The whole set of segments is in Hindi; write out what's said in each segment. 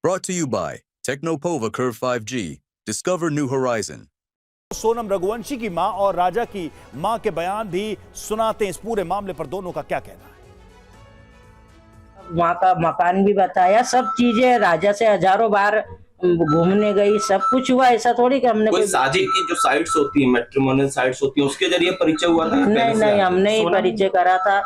Brought to you by Technopova Curve 5G. Discover new horizon. Sonam Raghuvanshi की मां और राजा की मां के बयान भी सुनाते हैं। इस पूरे मामले पर दोनों का क्या कहना है? वहाँ का मकान भी बताया, सब चीजें राजा से हजारों बार घूमने गई, सब कुछ हुआ। ऐसा थोड़ी कि हमने कोई शादी की जो साइट्स होती है, मैट्रिमोनियल साइट्स होती है, उसके जरिए परिचय हुआ था? नहीं, हमने ही परिचय करा था।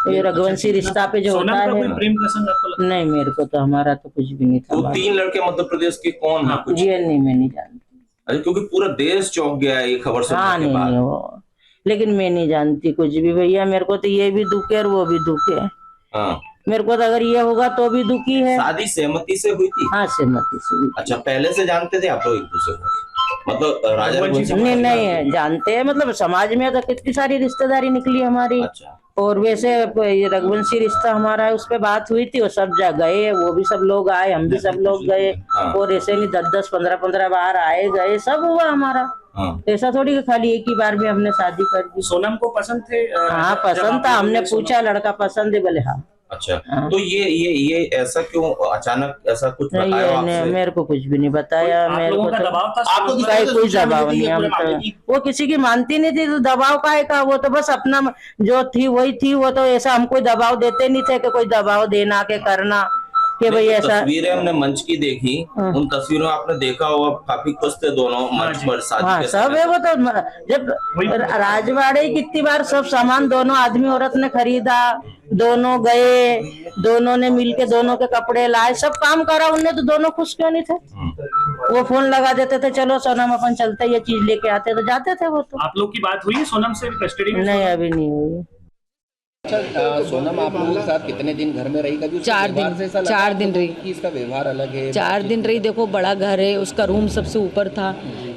ये रघुवंशी रिश्ता पे जो होता है, कोई प्रेम प्रसंग आपको लगता है? नहीं, मेरे को तो हमारा तो कुछ भी नहीं था। तो 3 लड़के मध्य प्रदेश के कौन है? कुछ ये नहीं, मैं नहीं जानती। अरे क्योंकि पूरा देश चौंक गया है ये खबर सुनने के बाद। नहीं वो, लेकिन मैं नहीं जानती कुछ भी भैया। मेरे को तो ये भी दुख है और वो भी दुख है। हाँ, मेरे को तो अगर ये होगा तो भी दुखी है। शादी सहमति से हुई थी? हाँ, सहमति से हुई। अच्छा, पहले से जानते थे आप लोग एक दूसरे को? मतलब राजा रघुवंशी नहीं है, जानते हैं। मतलब समाज में तो कितनी सारी रिश्तेदारी निकली हमारी। अच्छा, और वैसे ये रघुवंशी रिश्ता हमारा है, उस पे बात हुई थी, वो सब गए, वो भी सब लोग आए, हम भी सब लोग गए। और ऐसे नहीं 10-10, 15-15 बार आए गए, सब हुआ हमारा। ऐसा थोड़ी कि खाली एक ही बार में हमने शादी कर दी। सोनम को पसंद थे? हाँ, पसंद था। हमने पूछा लड़का पसंद है, बोले हाँ। अच्छा। तो ये ऐसा क्यों अचानक ऐसा कुछ बताया आपसे? मेरे को कुछ भी नहीं बताया। मेरे को तो दबाव था? आपको कोई दबाव नहीं। हम तो वो किसी की मानती नहीं थी, तो दबाव काहे का? वो तो बस अपना जो थी वही थी। वो तो ऐसा हम कोई दबाव देते नहीं थे कि कोई दबाव देना के करना कि भाई ऐसा। तस्वीरें हमने मंच की देखी, उन तस्वीरों में आपने देखा होगा काफी खुश थे दोनों मंच पर शादी के सब है। वो तो जब राजवाड़े कितनी बार सब सामान दोनों आदमी औरत ने खरीदा, दोनों गए, दोनों ने मिलके दोनों के कपड़े लाए, सब काम करा उनने, तो दोनों खुश क्यों नहीं थे? वो फोन लगा देते थे, चलो सोनम अपन चलते, ये चीज लेके आते, तो जाते थे वो तो। आप लोग की बात हुई सोनम से कस्टडी में? नहीं, अभी नहीं हुई। सोनम आप लोगों के साथ कितने दिन घर में रही? कभी 4 दिन रही। कि इसका व्यवहार अलग है? 4 दिन रही। देखो, बड़ा घर है, उसका रूम सबसे ऊपर था,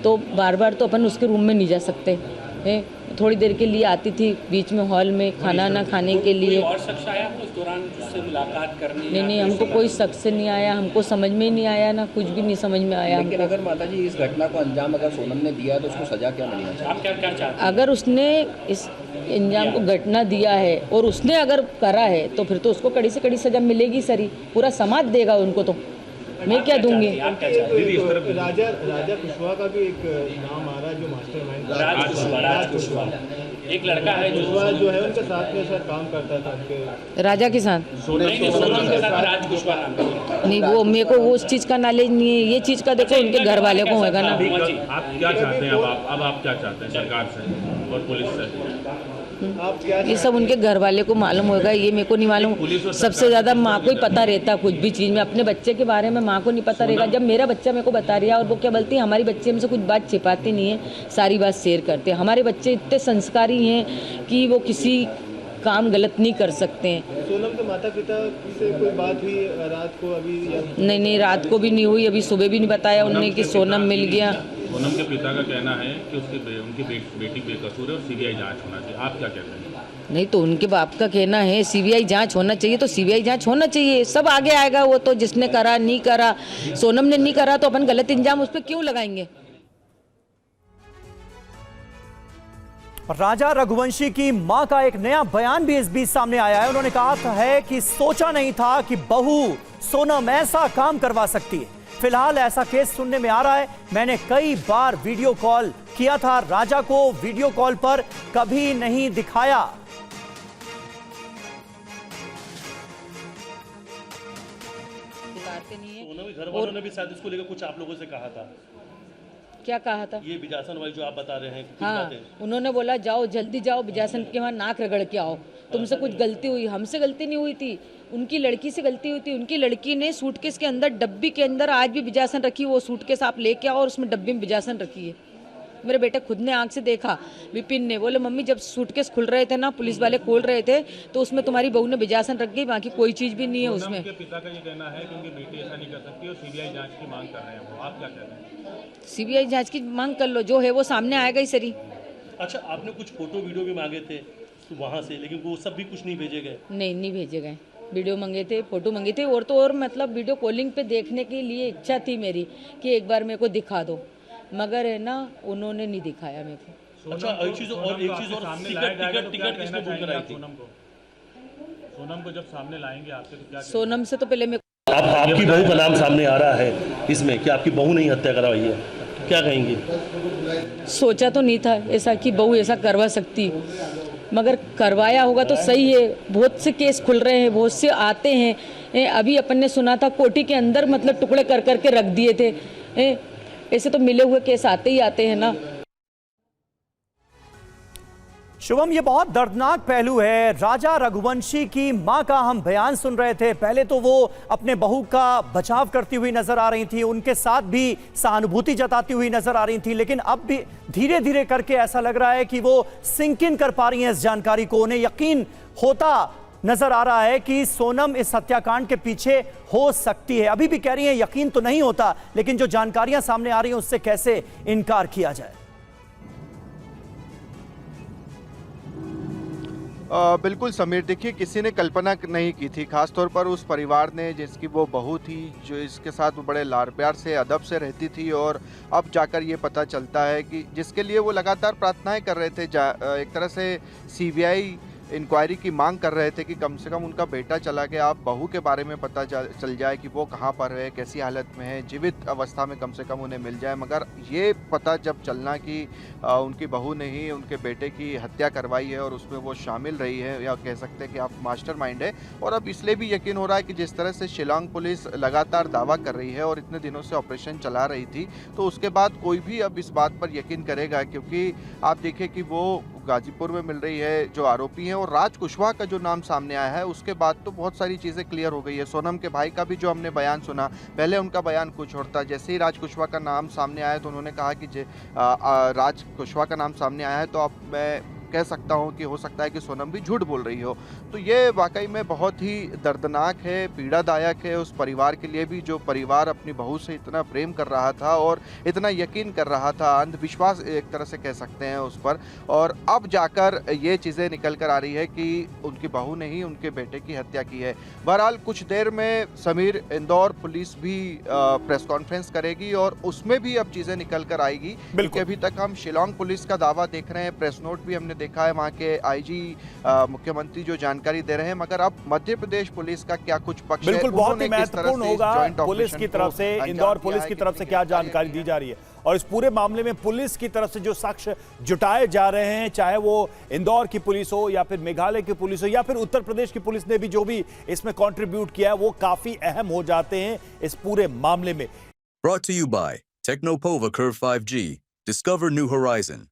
तो बार बार तो अपन उसके रूम में नहीं जा सकते हैं। थोड़ी देर के लिए आती थी बीच में हॉल में खाना ना खाने के लिए। और शख्स आया उस दौरान उससे मुलाकात करने? नहीं, हमको कोई शख्स नहीं आया, हमको समझ में ही नहीं आया ना, कुछ भी नहीं समझ में आया। लेकिन अगर माता जी इस घटना को अंजाम अगर सोनम ने दिया तो उसको सजा क्या मिलना चाहिए? आप क्या चाहते हैं? अगर उसने इस अंजाम को घटना दिया है और उसने अगर करा है तो फिर तो उसको कड़ी से कड़ी सजा मिलेगी सर। पूरा समाज देगा उनको, तो मैं क्या दूंगी? राजा कुशवाहा का भी एक नाम आ रहा है, जो मास्टरमाइंड राज कुशवाहा एक लड़का है जो है उनके साथ में सर काम करता था उनके। राजा के साथ सोनम के साथ राज कुशवाहा नाम नहीं, वो मेरे को वो उस चीज़ का नॉलेज नहीं है। ये चीज़ का देखो उनके घर वाले को होगा ना। आप क्या चाहते हैं? अब आप क्या चाहते हैं सरकार से और पुलिस से? ये सब उनके घर वाले को मालूम होगा, ये मेरे को नहीं मालूम। सबसे ज्यादा माँ को ही पता रहता कुछ भी चीज़ में। अपने बच्चे के बारे में माँ को नहीं पता रहेगा। जब मेरा बच्चा मेरे को बता रहा है, और वो क्या बोलती है, हमारी बच्चे में से कुछ बात छिपाती नहीं है, सारी बात शेयर करते हैं। हमारे बच्चे इतने संस्कारी हैं कि वो किसी काम गलत नहीं कर सकते हैं। सोनम के माता पिता से कोई बात हुई रात को? अभी नहीं, रात को भी नहीं हुई, अभी सुबह भी नहीं बताया उन्होंने कि सोनम मिल गया। सोनम के पिता का कहना है कि उनकी बेटी बेकसूर है और सीबीआई जांच होना चाहिए। आप क्या कहते हैं? नहीं, तो उनके बाप का कहना है सीबीआई जांच होना चाहिए, तो सीबीआई जांच होना चाहिए। सब आगे आएगा, वो तो जिसने करा नहीं करा। सोनम ने नहीं करा तो अपन गलत इंजाम उस पर क्यों लगाएंगे? राजा रघुवंशी की मां का एक नया बयान भी इस बीच सामने आया है। उन्होंने कहा है कि सोचा नहीं था कि बहू सोनम ऐसा काम करवा सकती है। फिलहाल ऐसा केस सुनने में आ रहा है। मैंने कई बार वीडियो कॉल किया था, राजा को वीडियो कॉल पर कभी नहीं दिखाया। सोनम के घर वालों ने भी शायद इसको लेकर कुछ आप लोगों से कहा था? क्या कहा था? ये बिजासन वाली जो आप बता रहे हैं कुछ हाँ, बातें। उन्होंने बोला जाओ जल्दी जाओ, बिजासन के वहाँ नाक रगड़ के आओ, तुमसे कुछ गलती हुई। हमसे गलती नहीं हुई थी, उनकी लड़की से गलती हुई थी। उनकी लड़की ने सूटकेस के अंदर, डब्बी के अंदर आज भी बिजासन रखी। वो सूटकेस आप लेके आओ और उसमें डब्बी में बिजासन रखी है। मेरे बेटे खुद ने आंख से देखा। विपिन ने बोले मम्मी जब सूटकेस खुल रहे थे ना, पुलिस वाले खोल रहे थे, तो उसमें तुम्हारी बहू ने बिजासन रख गई, बाकी कोई चीज़ भी नहीं है उसमें। उनके पिता का ये कहना है कि उनकी बेटी ऐसा नहीं कर सकती और सीबीआई जांच की मांग कर रहे हैं वो। आप क्या कहते हैं? सीबीआई जांच की मांग कर लो, जो है वो सामने आएगा ही सरी। अच्छा, आपने कुछ फोटो वीडियो भी मांगे थे वहाँ से, लेकिन वो सब भी कुछ नहीं भेजे गए? नहीं भेजे गए। वीडियो मंगे थे, फोटो मंगे थे, और तो और मतलब वीडियो कॉलिंग पे देखने के लिए इच्छा थी मेरी कि एक बार मेरे को दिखा दो, मगर है ना उन्होंने नहीं दिखाया मेरे को। अच्छा एक चीज़ और टिकट किसने बुक कराई थी? सोनम को जब सामने लाएंगे आपसे तो क्या सोनम से तो पहले मैं अब आपकी बहू का नाम सामने आ रहा है इसमें कि आपकी बहू ने ही हत्या करवाई है, क्या कहेंगी? सोचा तो नहीं था ऐसा कि बहू ऐसा करवा सकती, मगर करवाया होगा तो सही है। बहुत से केस खुल रहे हैं, बहुत से आते हैं। अभी अपन ने सुना था कोटी के अंदर मतलब टुकड़े कर करके रख दिए थे। ऐसे तो मिले हुए केस आते ही आते हैं ना। शुभम, ये बहुत दर्दनाक पहलू है। राजा रघुवंशी की मां का हम बयान सुन रहे थे। पहले तो वो अपने बहू का बचाव करती हुई नजर आ रही थी, उनके साथ भी सहानुभूति जताती हुई नजर आ रही थी, लेकिन अब भी धीरे धीरे करके ऐसा लग रहा है कि वो सिंक इन कर पा रही हैं इस जानकारी को। उन्हें यकीन होता नजर आ रहा है कि सोनम इस हत्याकांड के पीछे हो सकती है। अभी भी कह रही हैं यकीन तो नहीं होता, लेकिन जो जानकारियां सामने आ रही हैं उससे कैसे इनकार किया जाए। बिल्कुल समीर, देखिए किसी ने कल्पना नहीं की थी, खासतौर पर उस परिवार ने जिसकी वो बहू थी, जो इसके साथ वो बड़े लाड़ प्यार से अदब से रहती थी, और अब जाकर ये पता चलता है कि जिसके लिए वो लगातार प्रार्थनाएं कर रहे थे, एक तरह से सीबीआई इंक्वायरी की मांग कर रहे थे कि कम से कम उनका बेटा चला गया, अब बहू के बारे में पता चल जाए कि वो कहाँ पर है, कैसी हालत में है, जीवित अवस्था में कम से कम उन्हें मिल जाए। मगर ये पता जब चलना कि उनकी बहू ने ही उनके बेटे की हत्या करवाई है और उसमें वो शामिल रही है, या कह सकते हैं कि आप मास्टरमाइंड है, और अब इसलिए भी यकीन हो रहा है कि जिस तरह से शिलांग पुलिस लगातार दावा कर रही है और इतने दिनों से ऑपरेशन चला रही थी, तो उसके बाद कोई भी अब इस बात पर यकीन करेगा, क्योंकि आप देखिए कि वो गाजीपुर में मिल रही है जो आरोपी हैं, और राज कुशवाहा का जो नाम सामने आया है उसके बाद तो बहुत सारी चीज़ें क्लियर हो गई है। सोनम के भाई का भी जो हमने बयान सुना, पहले उनका बयान कुछ और था, जैसे ही राज कुशवाहा का नाम सामने आया तो उन्होंने कहा कि राज कुशवाहा का नाम सामने आया है तो अब मैं कह सकता हूं कि हो सकता है कि सोनम भी झूठ बोल रही हो। तो ये वाकई में बहुत ही दर्दनाक है, पीड़ादायक है उस परिवार के लिए भी, जो परिवार अपनी बहू से इतना प्रेम कर रहा था और इतना यकीन कर रहा था, अंधविश्वास एक तरह से कह सकते हैं उस पर, और अब जाकर ये चीज़ें निकल कर आ रही है कि उनकी बहू ने ही उनके बेटे की हत्या की है। बहरहाल कुछ देर में समीर, इंदौर पुलिस भी प्रेस कॉन्फ्रेंस करेगी और उसमें भी अब चीज़ें निकल कर आएगी, क्योंकि अभी तक हम शिलांग पुलिस का दावा देख रहे हैं, प्रेस नोट भी हमने देखा है, वहाँ के आईजी मुख्यमंत्री जो जानकारी दे रहे हैं, मगर अब मध्य प्रदेश पुलिस का क्या कुछ पक्ष है, बिल्कुल बहुत ही महत्वपूर्ण होगा पुलिस की तरफ से, इंदौर पुलिस की तरफ से क्या जानकारी दी जा रही है, और इस पूरे मामले में पुलिस की तरफ से जो साक्ष्य जुटाए जा रहे हैं, चाहे वो इंदौर की पुलिस हो या फिर मेघालय की पुलिस हो या फिर उत्तर प्रदेश की पुलिस ने भी जो भी इसमें कंट्रीब्यूट किया है, वो काफी अहम हो जाते हैं इस पूरे मामले में। Brought to you by Technopova Curve 5G. Discover new horizon.